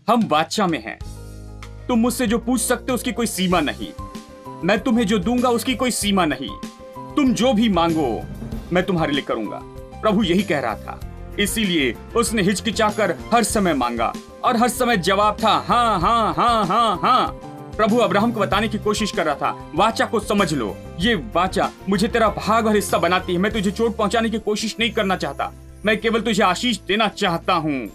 हम बादशाह में हैं। तुम मुझसे जो पूछ सकते हो उसकी कोई सीमा नहीं। मैं तुम्हें जो दूंगा उसकी कोई सीमा नहीं। तुम जो भी मांगो मैं तुम्हारे लिए करूंगा। प्रभु यही कह रहा था, इसीलिए उसने हिचकिचाकर हर समय मांगा और हर समय जवाब था हाँ हाँ हाँ हाँ हाँ। प्रभु अब्राहम को बताने की कोशिश कर रहा था, वाचा को समझ लो, ये वाचा मुझे तेरा भाग और हिस्सा बनाती है। मैं तुझे चोट पहुंचाने की कोशिश नहीं करना चाहता, मैं केवल तुझे आशीष देना चाहता हूं।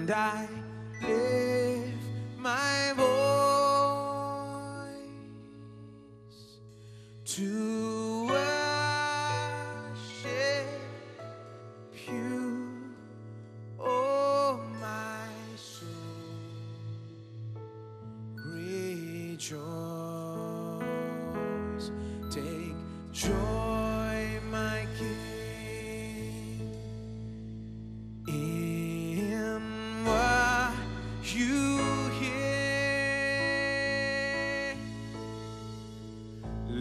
I lift my voice to worship you, oh my soul, rejoice, take joy, my King, in what you hear.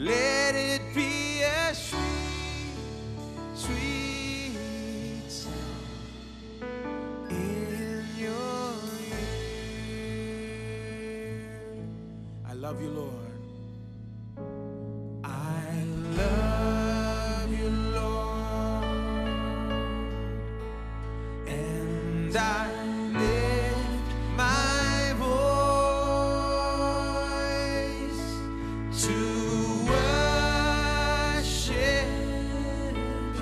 Let it be a sweet, sweet sound in your ear. I love you, Lord. I love you, Lord, and I lift my voice to worship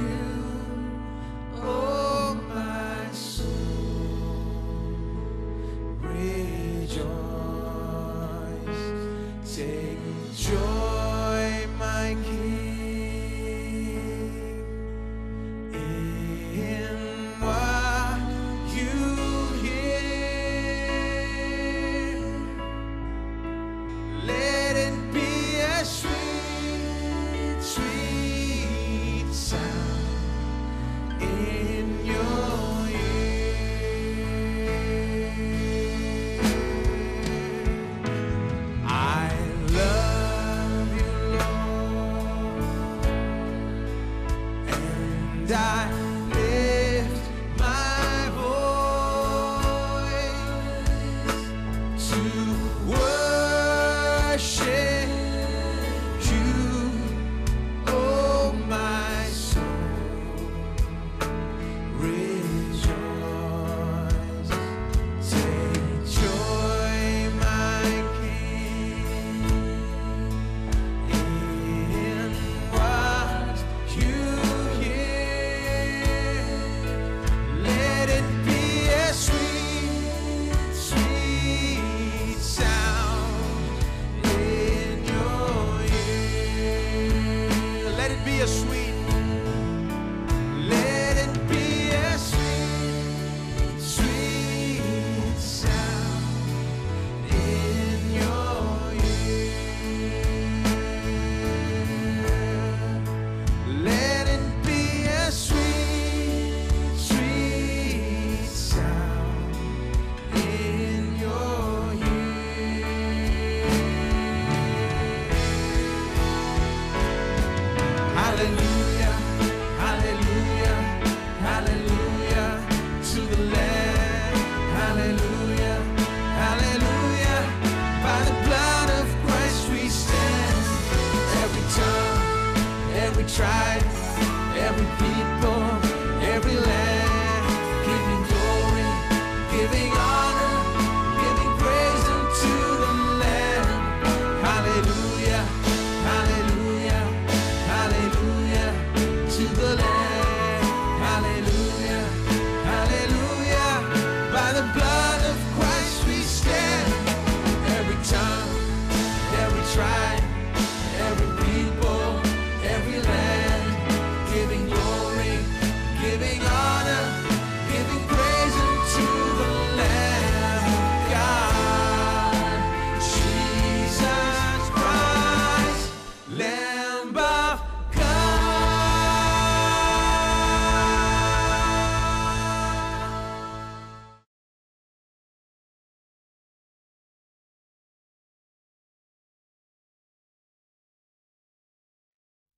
you, oh my soul, rejoice, take joy, my King, in what you hear. Let it be a sweet, sweet sound in your ear. I love you, Lord, and I lift my voice to worship you, oh my soul, rejoice, take joy, my King, in what you hear. Let it be a sweet, sweet sound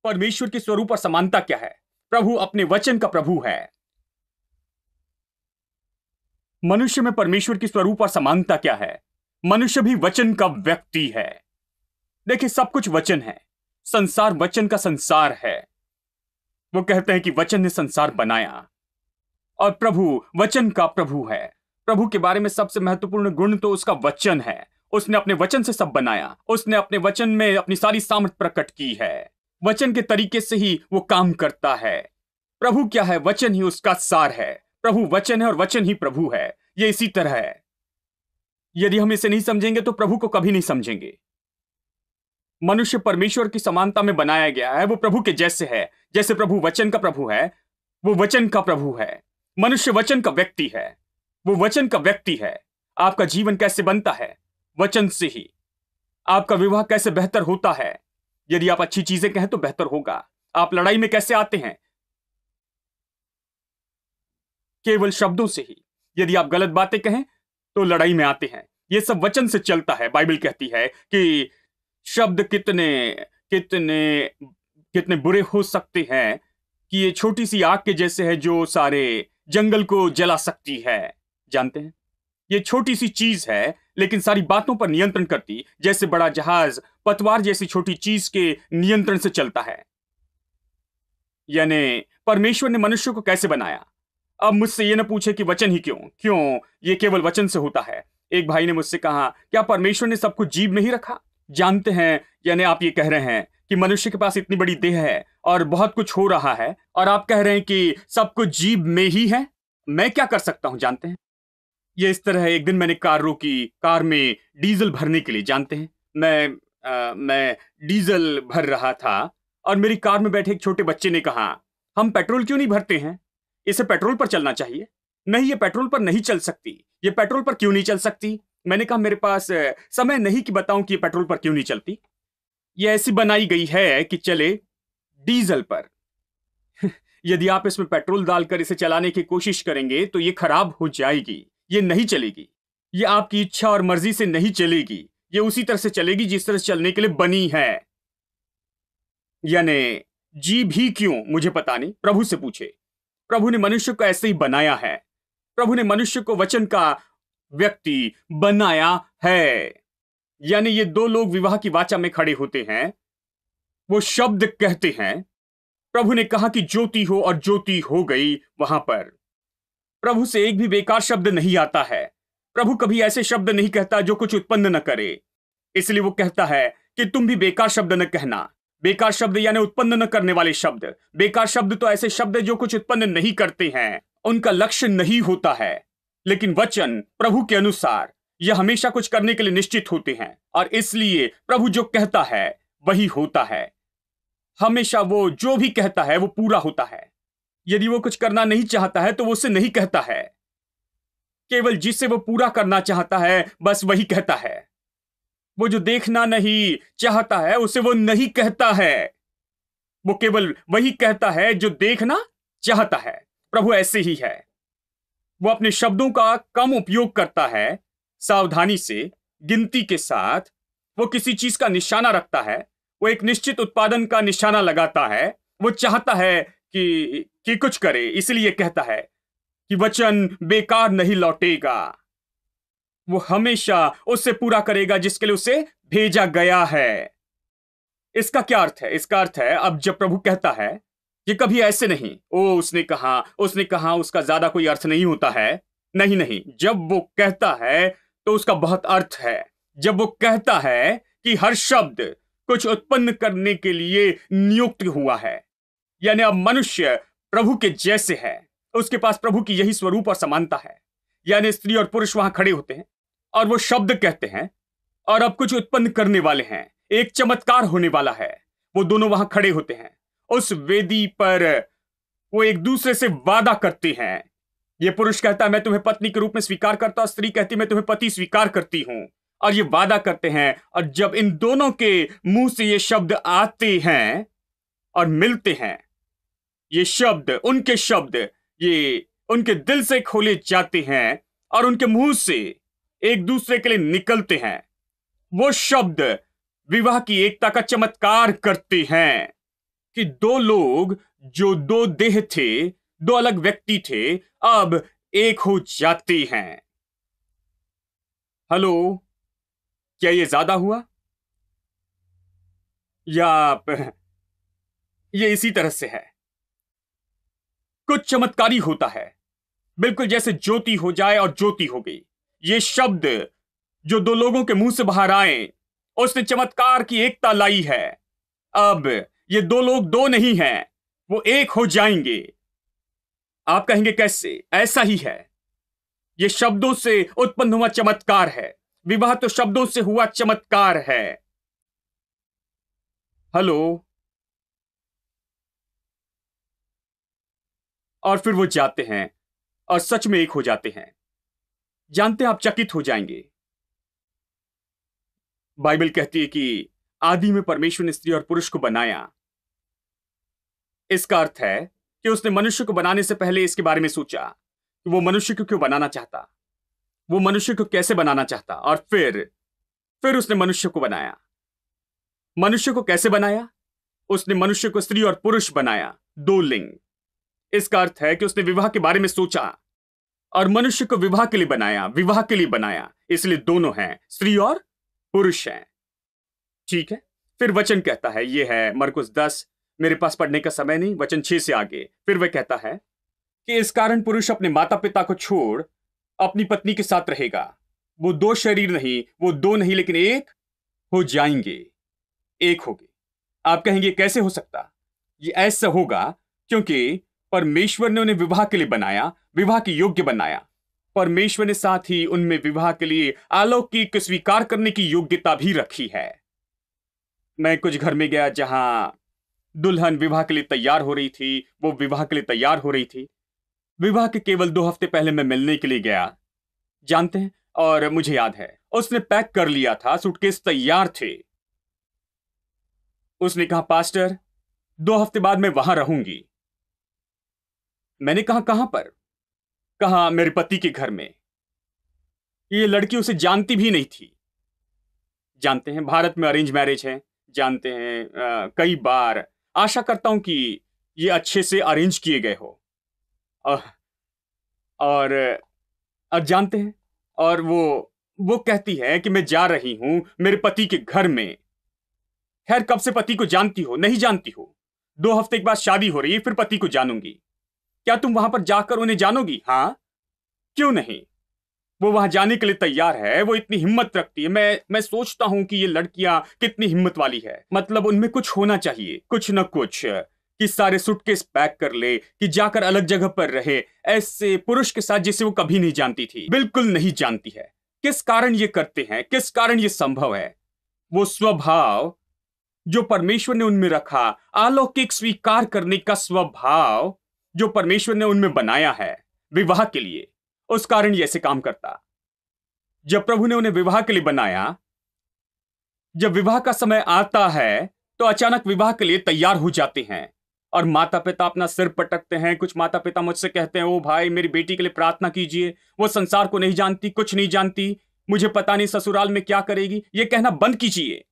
परमेश्वर के स्वरूप और समानता क्या है? प्रभु अपने वचन का प्रभु है। मनुष्य में परमेश्वर की स्वरूप और समानता क्या है? मनुष्य भी वचन का व्यक्ति है। देखिए, सब कुछ वचन है। संसार वचन का संसार है। वो कहते हैं कि वचन ने संसार बनाया, और प्रभु वचन का प्रभु है। प्रभु के बारे में सबसे महत्वपूर्ण गुण तो उसका वचन है। उसने अपने वचन से सब बनाया। उसने अपने वचन में अपनी सारी सामर्थ प्रकट की है। वचन के तरीके से ही वो काम करता है। प्रभु क्या है? वचन ही उसका सार है। प्रभु वचन है और वचन ही प्रभु है। ये इसी तरह है। यदि हम इसे नहीं समझेंगे तो प्रभु को कभी नहीं समझेंगे। मनुष्य परमेश्वर की समानता में बनाया गया है। वो प्रभु के जैसे है। जैसे प्रभु वचन का प्रभु है, वो वचन का प्रभु है। मनुष्य वचन का व्यक्ति है। वो वचन का व्यक्ति है। आपका जीवन कैसे बनता है? वचन से ही। आपका विवाह कैसे बेहतर होता है? यदि आप अच्छी चीजें कहें तो बेहतर होगा। आप लड़ाई में कैसे आते हैं? केवल शब्दों से ही। यदि आप गलत बातें कहें तो लड़ाई में आते हैं। यह सब वचन से चलता है। बाइबल कहती है कि शब्द कितने कितने कितने बुरे हो सकते हैं कि ये छोटी सी आग के जैसे है जो सारे जंगल को जला सकती है। जानते हैं, ये छोटी सी चीज है लेकिन सारी बातों पर नियंत्रण करती। जैसे बड़ा जहाज पतवार जैसी छोटी चीज के नियंत्रण से चलता है। यानी परमेश्वर ने मनुष्य को कैसे बनाया? अब मुझसे ये न पूछे कि वचन ही क्यों क्यों ये केवल वचन से होता है। एक भाई ने मुझसे कहा, क्या परमेश्वर ने सब कुछ जीभ में ही रखा? जानते हैं, यानी आप ये कह रहे हैं कि मनुष्य के पास इतनी बड़ी देह है और बहुत कुछ हो रहा है, और आप कह रहे हैं कि सब कुछ जीभ में ही है। मैं क्या कर सकता हूं जानते हैं? ये इस तरह है, एक दिन मैंने कार रोकी, कार में डीजल भरने के लिए। जानते हैं, मैं डीजल भर रहा था और मेरी कार में बैठे एक छोटे बच्चे ने कहा, हम पेट्रोल क्यों नहीं भरते हैं? इसे पेट्रोल पर चलना चाहिए। नहीं, ये पेट्रोल पर नहीं चल सकती। ये पेट्रोल पर क्यों नहीं चल सकती? मैंने कहा, मेरे पास समय नहीं कि बताऊं कि ये पेट्रोल पर क्यों नहीं चलती। ये ऐसी बनाई गई है कि चले डीजल पर। यदि आप इसमें पेट्रोल डालकर इसे चलाने की कोशिश करेंगे तो ये खराब हो जाएगी। ये नहीं चलेगी। ये आपकी इच्छा और मर्जी से नहीं चलेगी। ये उसी तरह से चलेगी जिस तरह से चलने के लिए बनी है। यानी जीभ ही क्यों, मुझे पता नहीं, प्रभु से पूछे। प्रभु ने मनुष्य को ऐसे ही बनाया है। प्रभु ने मनुष्य को वचन का व्यक्ति बनाया है। यानी ये दो लोग विवाह की वाचा में खड़े होते हैं, वो शब्द कहते हैं। प्रभु ने कहा कि ज्योति हो और ज्योति हो गई। वहां पर प्रभु से एक भी बेकार शब्द नहीं आता है। प्रभु कभी ऐसे शब्द नहीं कहता जो कुछ उत्पन्न न करे। इसलिए वो कहता है कि तुम भी बेकार शब्द न कहना। बेकार शब्द यानी उत्पन्न न करने वाले शब्द। बेकार शब्द तो ऐसे शब्द जो कुछ उत्पन्न नहीं करते हैं, उनका लक्ष्य नहीं होता है। लेकिन वचन प्रभु के अनुसार यह हमेशा कुछ करने के लिए निश्चित होते हैं, और इसलिए प्रभु जो कहता है वही होता है। हमेशा वो जो भी कहता है वो पूरा होता है। यदि वो कुछ करना नहीं चाहता है तो वो उसे नहीं कहता है। केवल जिसे वो पूरा करना चाहता है बस वही कहता है। वो जो देखना नहीं चाहता है उसे वो नहीं कहता है। वो केवल वही कहता है जो देखना चाहता है। प्रभु ऐसे ही है। वो अपने शब्दों का कम उपयोग करता है, सावधानी से, गिनती के साथ। वो किसी चीज का निशाना रखता है। वो एक निश्चित उत्पादन का निशाना लगाता है। वो चाहता है कि कुछ करे, इसलिए कहता है कि वचन बेकार नहीं लौटेगा। वो हमेशा उससे पूरा करेगा जिसके लिए उसे भेजा गया है। इसका क्या अर्थ है? इसका अर्थ है, अब जब प्रभु कहता है, ये कभी ऐसे नहीं, ओ उसने कहा, उसका ज्यादा कोई अर्थ नहीं होता है। नहीं नहीं, जब वो कहता है तो उसका बहुत अर्थ है। जब वो कहता है कि हर शब्द कुछ उत्पन्न करने के लिए नियुक्त हुआ है, यानी अब मनुष्य प्रभु के जैसे है, उसके पास प्रभु की यही स्वरूप और समानता है। यानी स्त्री और पुरुष वहां खड़े होते हैं और वो शब्द कहते हैं, और अब कुछ उत्पन्न करने वाले हैं। एक चमत्कार होने वाला है। वो दोनों वहां खड़े होते हैं उस वेदी पर। वो एक दूसरे से वादा करते हैं। ये पुरुष कहता है, मैं तुम्हें पत्नी के रूप में स्वीकार करता हूं। स्त्री कहती है, मैं तुम्हें पति स्वीकार करती हूं। और ये वादा करते हैं, और जब इन दोनों के मुंह से ये शब्द आते हैं और मिलते हैं, ये शब्द, उनके शब्द, ये उनके दिल से खोले जाते हैं और उनके मुंह से एक दूसरे के लिए निकलते हैं। वो शब्द विवाह की एकता का चमत्कार करते हैं। कि दो लोग जो दो देह थे, दो अलग व्यक्ति थे, अब एक हो जाते हैं। हेलो, क्या ये ज्यादा हुआ या ये इसी तरह से है? कुछ चमत्कारी होता है, बिल्कुल जैसे ज्योति हो जाए और ज्योति हो गई। ये शब्द जो दो लोगों के मुंह से बाहर आए, उसने चमत्कार की एकता लाई है। अब ये दो लोग दो नहीं हैं, वो एक हो जाएंगे। आप कहेंगे कैसे? ऐसा ही है। ये शब्दों से उत्पन्न हुआ चमत्कार है। विवाह तो शब्दों से हुआ चमत्कार है। हेलो। और फिर वो जाते हैं और सच में एक हो जाते हैं। जानते हैं, आप चकित हो जाएंगे। बाइबल कहती है कि आदि में परमेश्वर ने स्त्री और पुरुष को बनाया। इसका अर्थ है कि उसने मनुष्य को बनाने से पहले इसके बारे में सोचा कि वो मनुष्य को क्यों बनाना चाहता, वो मनुष्य को कैसे बनाना चाहता, और फिर उसने मनुष्य को बनाया। मनुष्य को कैसे बनाया? उसने मनुष्य को स्त्री और पुरुष बनाया, दो लिंग। इसका अर्थ है कि उसने विवाह के बारे में सोचा और मनुष्य को विवाह के लिए बनाया, विवाह के लिए बनाया। इसलिए दोनों हैं, स्त्री और पुरुष हैं। ठीक है। फिर वचन कहता है, ये है मरकुस 10, मेरे पास पढ़ने का समय नहीं, वचन 6 से आगे। फिर वह कहता है कि इस कारण पुरुष अपने माता पिता को छोड़ अपनी पत्नी के साथ रहेगा। वो दो शरीर नहीं, वो दो नहीं, लेकिन एक हो जाएंगे, एक होंगे। आप कहेंगे कैसे हो सकता? ये ऐसा होगा क्योंकि परमेश्वर ने उन्हें विवाह के लिए बनाया, विवाह के योग्य बनाया। परमेश्वर ने साथ ही उनमें विवाह के लिए अलौकिक स्वीकार करने की योग्यता भी रखी है। मैं कुछ घर में गया जहां दुल्हन विवाह के लिए तैयार हो रही थी, वो विवाह के लिए तैयार हो रही थी। विवाह के केवल 2 हफ्ते पहले मैं मिलने के लिए गया, जानते हैं, और मुझे याद है उसने पैक कर लिया था, सूटकेस तैयार थे। उसने कहा, पास्टर 2 हफ्ते बाद मैं वहां रहूंगी। मैंने कहा, कहां पर? कहा, मेरे पति के घर में। ये लड़की उसे जानती भी नहीं थी। जानते हैं, भारत में अरेंज मैरिज है, जानते हैं। कई बार आशा करता हूं कि ये अच्छे से अरेंज किए गए हो। और और जानते हैं, और वो कहती है कि मैं जा रही हूं मेरे पति के घर में। खैर, कब से पति को जानती हो? नहीं जानती हो। 2 हफ्ते के बाद शादी हो रही है, फिर पति को जानूंगी। क्या तुम वहां पर जाकर उन्हें जानोगी? हां, क्यों नहीं? वो वहां जाने के लिए तैयार है, वो इतनी हिम्मत रखती है। मैं सोचता हूं कि ये लड़कियां कितनी हिम्मत वाली है। मतलब उनमें कुछ होना चाहिए, कुछ न कुछ, कि सारे सूटकेस पैक कर ले, कि जाकर अलग जगह पर रहे, ऐसे पुरुष के साथ जिसे वो कभी नहीं जानती थी, बिल्कुल नहीं जानती है। किस कारण ये करते हैं? किस कारण ये संभव है? वो स्वभाव जो परमेश्वर ने उनमें रखा, अलौकिक स्वीकार करने का स्वभाव जो परमेश्वर ने उनमें बनाया है विवाह के लिए, उस कारण ये ऐसे काम करता। जब प्रभु ने उन्हें विवाह के लिए बनाया, जब विवाह का समय आता है तो अचानक विवाह के लिए तैयार हो जाते हैं और माता पिता अपना सिर पटकते हैं। कुछ माता पिता मुझसे कहते हैं, ओ भाई मेरी बेटी के लिए प्रार्थना कीजिए, वो संसार को नहीं जानती, कुछ नहीं जानती, मुझे पता नहीं ससुराल में क्या करेगी। ये कहना बंद कीजिए।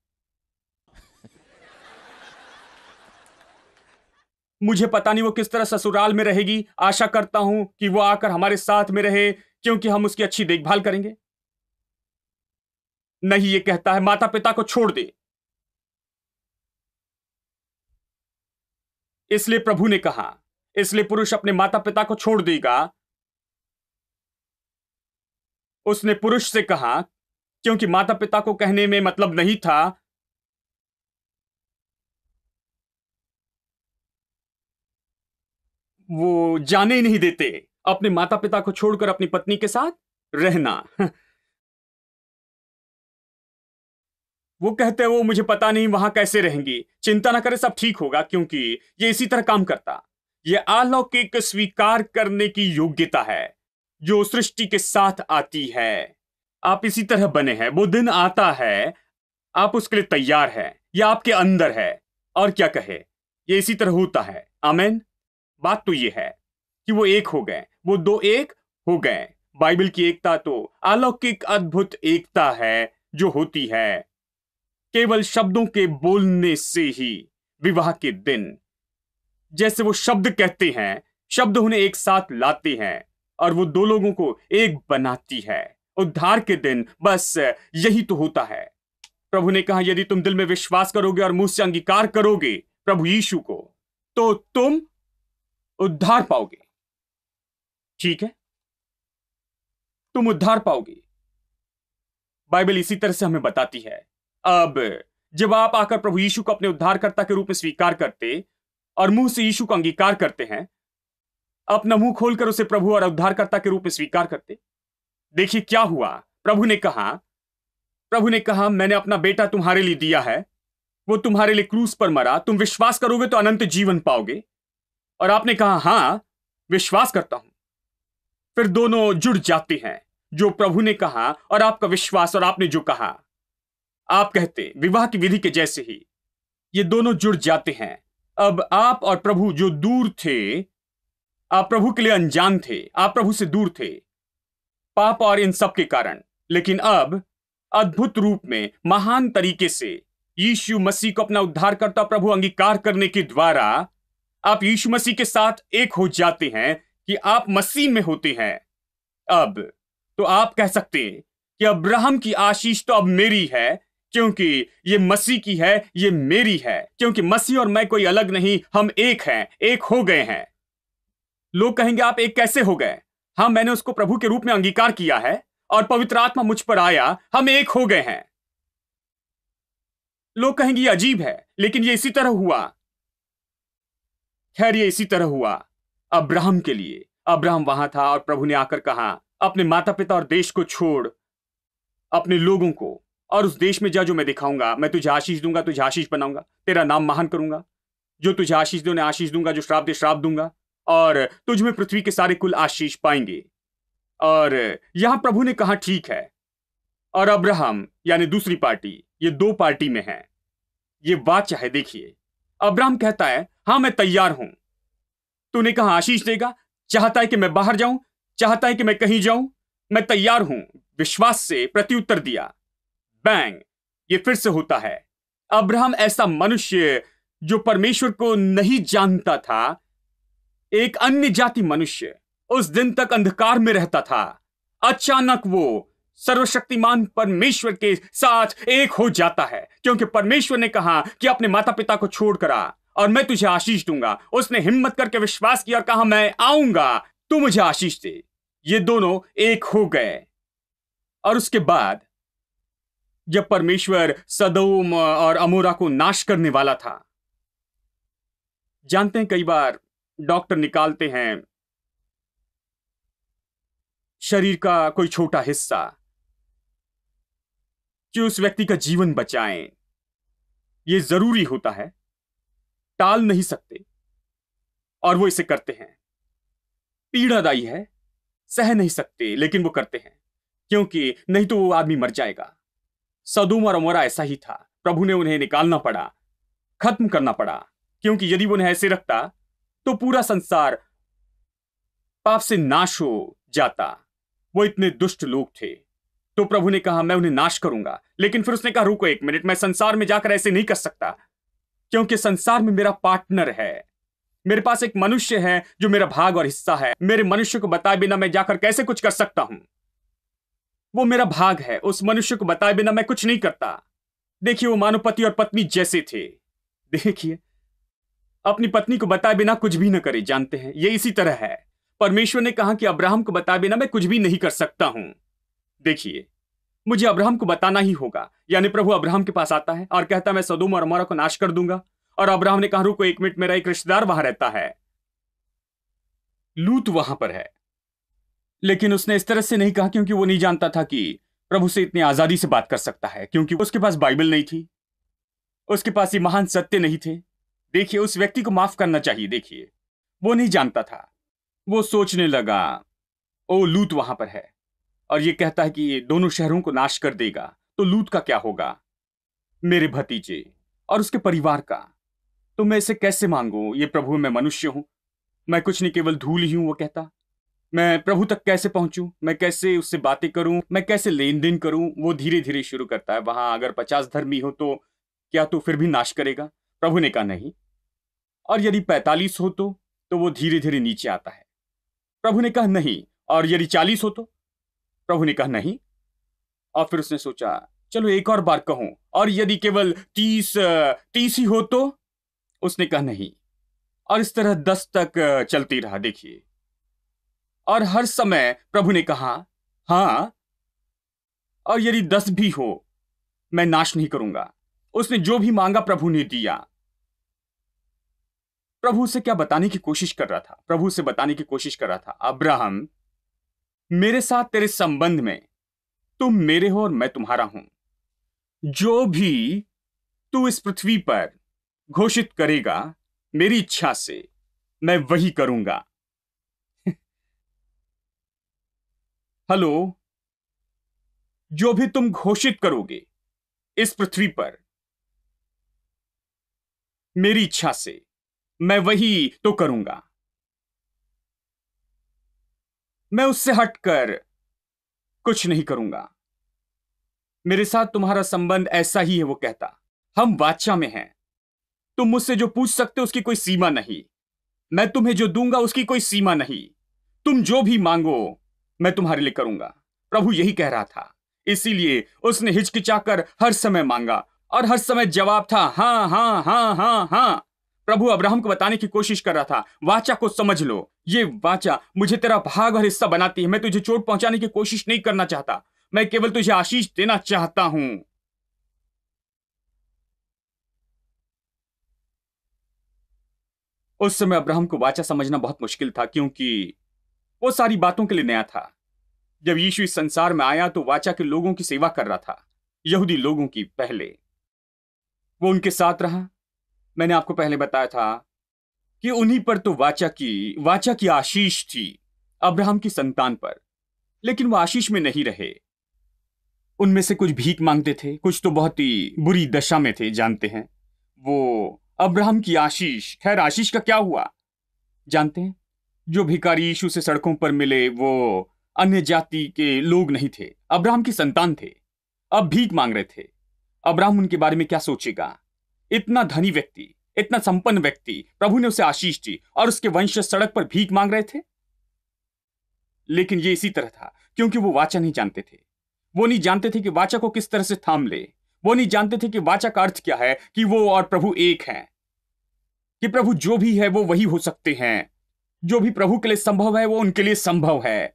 मुझे पता नहीं वो किस तरह ससुराल में रहेगी, आशा करता हूं कि वो आकर हमारे साथ में रहे क्योंकि हम उसकी अच्छी देखभाल करेंगे। नहीं, ये कहता है माता पिता को छोड़ दे। इसलिए प्रभु ने कहा, इसलिए पुरुष अपने माता पिता को छोड़ देगा। उसने पुरुष से कहा क्योंकि माता पिता को कहने में मतलब नहीं था। वो जाने ही नहीं देते अपने माता पिता को छोड़कर अपनी पत्नी के साथ रहना। वो कहते हैं, वो मुझे पता नहीं वहां कैसे रहेंगी, चिंता ना करे, सब ठीक होगा, क्योंकि ये इसी तरह काम करता। ये अलौकिक स्वीकार करने की योग्यता है जो सृष्टि के साथ आती है। आप इसी तरह बने हैं, वो दिन आता है, आप उसके लिए तैयार हैं, यह आपके अंदर है। और क्या कहे, ये इसी तरह होता है। आमेन। बात तो ये है कि वो एक हो गए, वो दो एक हो गए। बाइबल की एकता तो अलौकिक अद्भुत एकता है जो होती है केवल शब्दों के बोलने से ही। विवाह के दिन जैसे वो शब्द कहते हैं, शब्द उन्हें एक साथ लाते हैं और वो दो लोगों को एक बनाती है। उद्धार के दिन बस यही तो होता है। प्रभु ने कहा, यदि तुम दिल में विश्वास करोगे और मुंह से अंगीकार करोगे प्रभु यीशु को, तो तुम उद्धार पाओगे। ठीक है, तुम उद्धार पाओगे। बाइबल इसी तरह से हमें बताती है। अब जब आप आकर प्रभु यीशु को अपने उद्धारकर्ता के रूप में स्वीकार करते और मुंह से यीशु का अंगीकार करते हैं, अपना मुंह खोलकर उसे प्रभु और उद्धारकर्ता के रूप में स्वीकार करते, देखिए क्या हुआ। प्रभु ने कहा मैंने अपना बेटा तुम्हारे लिए दिया है, वो तुम्हारे लिए क्रूस पर मरा, तुम विश्वास करोगे तो अनंत जीवन पाओगे। और आपने कहा हां विश्वास करता हूं। फिर दोनों जुड़ जाते हैं, जो प्रभु ने कहा और आपका विश्वास और आपने जो कहा। आप कहते विवाह की विधि के जैसे ही ये दोनों जुड़ जाते हैं। अब आप और प्रभु जो दूर थे, आप प्रभु के लिए अनजान थे, आप प्रभु से दूर थे पाप और इन सब के कारण, लेकिन अब अद्भुत रूप में महान तरीके से यीशु मसीह को अपना उद्धारकर्ता प्रभु अंगीकार करने के द्वारा आप यीशु मसीह के साथ एक हो जाते हैं कि आप मसीह में होते हैं। अब तो आप कह सकते हैं कि अब्राहम की आशीष तो अब मेरी है, क्योंकि ये मसीह की है, ये मेरी है, क्योंकि मसीह और मैं कोई अलग नहीं, हम एक हैं, एक हो गए हैं। लोग कहेंगे आप एक कैसे हो गए? हाँ, मैंने उसको प्रभु के रूप में अंगीकार किया है और पवित्र आत्मा मुझ पर आया, हम एक हो गए हैं। लोग कहेंगे ये अजीब है, लेकिन ये इसी तरह हुआ। खैर, ये इसी तरह हुआ अब्राहम के लिए। अब्राहम वहां था और प्रभु ने आकर कहा, अपने माता पिता और देश को छोड़, अपने लोगों को, और उस देश में जा जो मैं दिखाऊंगा। मैं तुझे आशीष दूंगा, तुझे आशीष बनाऊंगा, तेरा नाम महान करूंगा। जो तुझे आशीष दे उन्हें आशीष दूंगा, जो श्राप दे श्राप दूंगा, और तुझ में पृथ्वी के सारे कुल आशीष पाएंगे। और यहां प्रभु ने कहा ठीक है। और अब्राहम यानी दूसरी पार्टी, ये दो पार्टी में है। ये वाचा है, देखिए। अब्राहम कहता है हां मैं तैयार हूं। तूने कहा आशीष देगा, चाहता है कि मैं बाहर जाऊं, चाहता है कि मैं कहीं जाऊं, मैं तैयार हूं। विश्वास से प्रत्युत्तर दिया। बैंग, ये फिर से होता है। अब्राहम ऐसा मनुष्य जो परमेश्वर को नहीं जानता था, एक अन्य जाति मनुष्य, उस दिन तक अंधकार में रहता था। अचानक वो सर्वशक्तिमान परमेश्वर के साथ एक हो जाता है, क्योंकि परमेश्वर ने कहा कि अपने माता पिता को छोड़कर आ और मैं तुझे आशीष दूंगा। उसने हिम्मत करके विश्वास किया और कहा मैं आऊंगा, तू मुझे आशीष दे। ये दोनों एक हो गए। और उसके बाद जब परमेश्वर सदोम और अमोरा को नाश करने वाला था, जानते हैं कई बार डॉक्टर निकालते हैं शरीर का कोई छोटा हिस्सा कि उस व्यक्ति का जीवन बचाएं। यह जरूरी होता है, टाल नहीं सकते, और वो इसे करते हैं। पीड़ादायी है, सह नहीं सकते, लेकिन वो करते हैं, क्योंकि नहीं तो वो आदमी मर जाएगा। सदोम और अमोरा ऐसा ही था। प्रभु ने उन्हें निकालना पड़ा, खत्म करना पड़ा, क्योंकि यदि वो उन्हें ऐसे रखता तो पूरा संसार पाप से नाश हो जाता। वो इतने दुष्ट लोग थे, तो प्रभु ने कहा मैं उन्हें नाश करूंगा। लेकिन फिर उसने कहा रुको एक मिनट, मैं संसार में जाकर ऐसे नहीं कर सकता, क्योंकि संसार में मेरा पार्टनर है। मेरे पास एक मनुष्य है जो मेरा भाग और हिस्सा है। मेरे मनुष्य को बताए बिना मैं जाकर कैसे कुछ कर सकता हूं? वो मेरा भाग है, उस मनुष्य को बताए बिना मैं कुछ नहीं करता। देखिए, वो मानो पति और पत्नी जैसे थे। देखिए, अपनी पत्नी को बताए बिना कुछ भी न करे। जानते हैं, ये इसी तरह है। परमेश्वर ने कहा कि अब्राहम को बताए बिना मैं कुछ भी नहीं कर सकता हूं। देखिए, मुझे अब्राहम को बताना ही होगा। यानी प्रभु अब्राहम के पास आता है और कहता है मैं सदोम और अमोरा को नाश कर दूंगा। और अब्राहम ने कहा रुको एक मिनट, मेरा एक रिश्तेदार वहां रहता है, लूत वहां पर है। लेकिन उसने इस तरह से नहीं कहा, क्योंकि वो नहीं जानता था कि प्रभु से इतनी आजादी से बात कर सकता है, क्योंकि उसके पास बाइबल नहीं थी, उसके पास ये महान सत्य नहीं थे। देखिए, उस व्यक्ति को माफ करना चाहिए। देखिए, वो नहीं जानता था। वो सोचने लगा ओ लूत वहां पर है और ये कहता है कि ये दोनों शहरों को नाश कर देगा, तो लूत का क्या होगा, मेरे भतीजे और उसके परिवार का? तो मैं इसे कैसे मांगू? ये प्रभु, मैं मनुष्य हूं, मैं कुछ नहीं, केवल धूल ही हूं। वो कहता मैं प्रभु तक कैसे पहुंचूं, मैं कैसे उससे बातें करूं, मैं कैसे लेन देन करूं? वो धीरे धीरे शुरू करता है, वहां अगर 50 धर्मी हो तो क्या तू फिर भी नाश करेगा? प्रभु ने कहा नहीं, और यदि 45 हो तो वो धीरे धीरे नीचे आता है। प्रभु ने कहा नहीं। और यदि 40 हो तो? प्रभु ने कहा नहीं। और फिर उसने सोचा चलो एक और बार कहूं, और यदि केवल 30 ही हो तो? उसने कहा नहीं। और इस तरह 10 तक चलती रहा। देखिए, और हर समय प्रभु ने कहा हां, और यदि 10 भी हो मैं नाश नहीं करूंगा। उसने जो भी मांगा प्रभु ने दिया। प्रभु उसे क्या बताने की कोशिश कर रहा था? प्रभु उसे बताने की कोशिश कर रहा था, अब्राहम, मेरे साथ तेरे संबंध में तुम मेरे हो और मैं तुम्हारा हूं। जो भी तू इस पृथ्वी पर घोषित करेगा मेरी इच्छा से, मैं वही करूंगा। हेलो, जो भी तुम घोषित करोगे इस पृथ्वी पर मेरी इच्छा से, मैं वही तो करूंगा। मैं उससे हटकर कुछ नहीं करूंगा। मेरे साथ तुम्हारा संबंध ऐसा ही है, वो कहता। हम वाचा में हैं। तुम मुझसे जो पूछ सकते हो उसकी कोई सीमा नहीं। मैं तुम्हें जो दूंगा उसकी कोई सीमा नहीं। तुम जो भी मांगो मैं तुम्हारे लिए करूंगा। प्रभु यही कह रहा था। इसीलिए उसने हिचकिचाकर हर समय मांगा, और हर समय जवाब था हां हां हां हां हां। प्रभु अब्राहम को बताने की कोशिश कर रहा था, वाचा को समझ लो। ये वाचा मुझे तेरा भाग और हिस्सा बनाती है। मैं तुझे चोट पहुंचाने की कोशिश नहीं करना चाहता। मैं केवल तुझे आशीष देना चाहता हूं। उस समय अब्राहम को वाचा समझना बहुत मुश्किल था, क्योंकि वो सारी बातों के लिए नया था। जब यीशु इस संसार में आया तो वाचा के लोगों की सेवा कर रहा था, यहूदी लोगों की। पहले वो उनके साथ रहा। मैंने आपको पहले बताया था कि उन्हीं पर तो वाचा की आशीष थी, अब्राहम की संतान पर। लेकिन वो आशीष में नहीं रहे। उनमें से कुछ भीख मांगते थे, कुछ तो बहुत ही बुरी दशा में थे, जानते हैं। वो अब्राहम की आशीष, खैर आशीष का क्या हुआ जानते हैं? जो भिखारी यीशु से सड़कों पर मिले वो अन्य जाति के लोग नहीं थे, अब्राहम की संतान थे। अब भीख मांग रहे थे। अब्राहम उनके बारे में क्या सोचेगा? इतना धनी व्यक्ति, इतना संपन्न व्यक्ति, प्रभु ने उसे आशीष दी, और उसके वंशज सड़क पर भीख मांग रहे थे। लेकिन ये इसी तरह था, क्योंकि वो वाचा नहीं जानते थे। वो नहीं जानते थे कि वाचा को किस तरह से थाम ले। वो नहीं जानते थे कि वाचा का अर्थ क्या है, कि वो और प्रभु एक हैं, कि प्रभु जो भी है वो वही हो सकते हैं। जो भी प्रभु के लिए संभव है वो उनके लिए संभव है।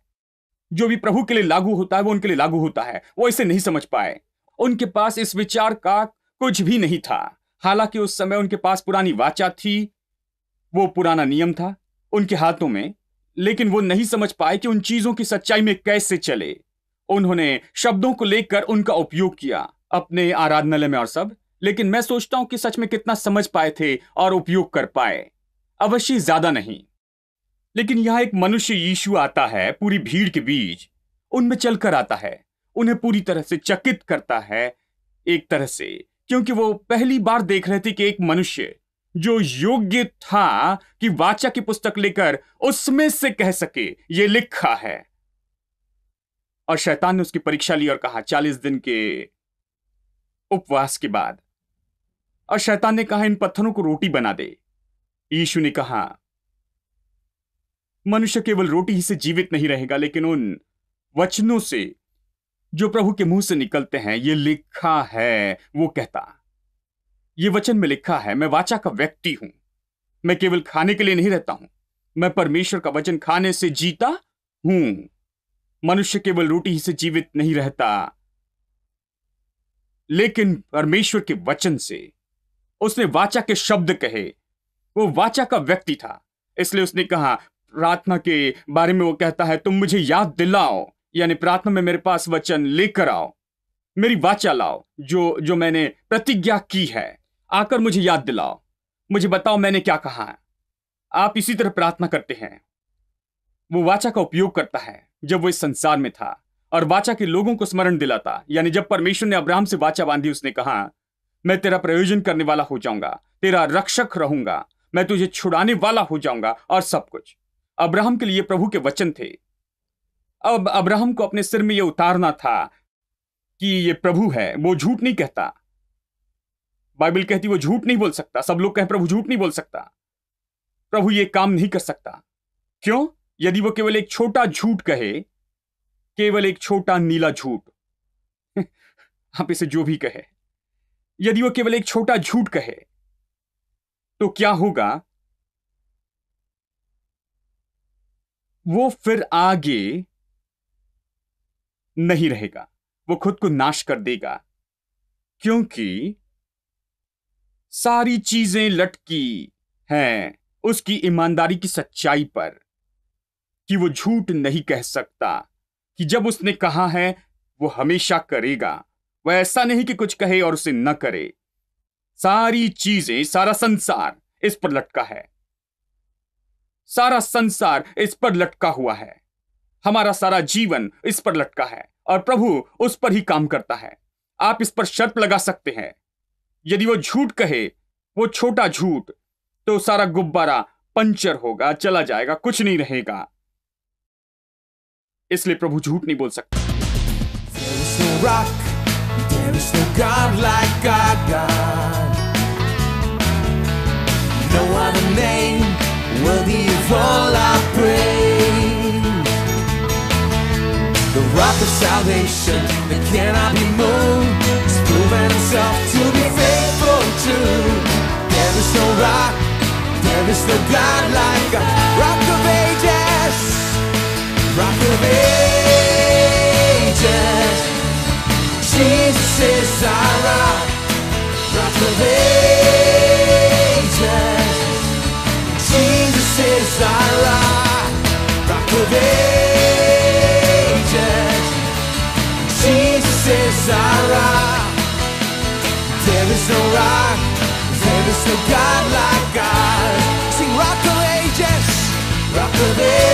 जो भी प्रभु के लिए लागू होता है वो उनके लिए लागू होता है। वो इसे नहीं समझ पाए। उनके पास इस विचार का कुछ भी नहीं था। हालांकि उस समय उनके पास पुरानी वाचा थी, वो पुराना नियम था उनके हाथों में, लेकिन वो नहीं समझ पाए कि उन चीजों की सच्चाई में कैसे चले। उन्होंने शब्दों को लेकर उनका उपयोग किया अपने आराधनालय में और सब, लेकिन मैं सोचता हूं कि सच में कितना समझ पाए थे और उपयोग कर पाए। अवश्य ज्यादा नहीं। लेकिन यहां एक मनुष्य यीशु आता है, पूरी भीड़ के बीच उनमें चलकर आता है, उन्हें पूरी तरह से चकित करता है, एक तरह से, क्योंकि वो पहली बार देख रहे थे कि एक मनुष्य जो योग्य था कि वाचा की पुस्तक लेकर उसमें से कह सके ये लिखा है। और शैतान ने उसकी परीक्षा ली और कहा 40 दिन के उपवास के बाद, और शैतान ने कहा इन पत्थरों को रोटी बना दे। यीशु ने कहा मनुष्य केवल रोटी ही से जीवित नहीं रहेगा, लेकिन उन वचनों से जो प्रभु के मुंह से निकलते हैं। ये लिखा है, वो कहता, ये वचन में लिखा है, मैं वाचा का व्यक्ति हूं। मैं केवल खाने के लिए नहीं रहता हूं, मैं परमेश्वर का वचन खाने से जीता हूं। मनुष्य केवल रोटी ही से जीवित नहीं रहता, लेकिन परमेश्वर के वचन से। उसने वाचा के शब्द कहे, वो वाचा का व्यक्ति था। इसलिए उसने कहा, प्रार्थना के बारे में वो कहता है, तुम मुझे याद दिलाओ, यानी प्रार्थना में मेरे पास वचन लेकर आओ, मेरी वाचा लाओ, जो मैंने प्रतिज्ञा की है, आकर मुझे याद दिलाओ, मुझे बताओ मैंने क्या कहा है। आप इसी तरह प्रार्थना करते हैं। वो वाचा का उपयोग करता है जब वो इस संसार में था, और वाचा के लोगों को स्मरण दिलाता। यानी जब परमेश्वर ने अब्राहम से वाचा बांधी, उसने कहा मैं तेरा प्रयोजन करने वाला हो जाऊंगा, तेरा रक्षक रहूंगा, मैं तुझे छुड़ाने वाला हो जाऊंगा, और सब कुछ। अब्राहम के लिए प्रभु के वचन थे। अब अब्राहम को अपने सिर में यह उतारना था कि ये प्रभु है। वो झूठ नहीं कहता। बाइबल कहती वो झूठ नहीं बोल सकता। सब लोग कहें प्रभु झूठ नहीं बोल सकता। प्रभु ये काम नहीं कर सकता। क्यों? यदि वो केवल एक छोटा झूठ कहे, केवल एक छोटा नीला झूठ, आप इसे जो भी कहे, यदि वो केवल एक छोटा झूठ कहे तो क्या होगा? वो फिर आगे नहीं रहेगा, वो खुद को नाश कर देगा, क्योंकि सारी चीजें लटकी हैं उसकी ईमानदारी की सच्चाई पर कि वो झूठ नहीं कह सकता, कि जब उसने कहा है वो हमेशा करेगा। वह ऐसा नहीं कि कुछ कहे और उसे न करे। सारी चीजें, सारा संसार इस पर लटका है, सारा संसार इस पर लटका हुआ है, हमारा सारा जीवन इस पर लटका है और प्रभु उस पर ही काम करता है। आप इस पर शर्त लगा सकते हैं, यदि वो झूठ कहे, वो छोटा झूठ, तो सारा गुब्बारा पंचर होगा, चला जाएगा, कुछ नहीं रहेगा। इसलिए प्रभु झूठ नहीं बोल सकता। There is no rock, there is no God like our God. No other name worthy of all our praise. The rock of salvation that cannot be moved has proven himself to be faithful true. There is no rock, there is no God like our Rock of Ages, Rock of Ages. Jesus is our rock, Rock of Ages. Jesus is our rock, Rock of Ages. Jesus is our rock. There is no rock, there is no God like God. Sing Rock of Ages, Rock of Ages.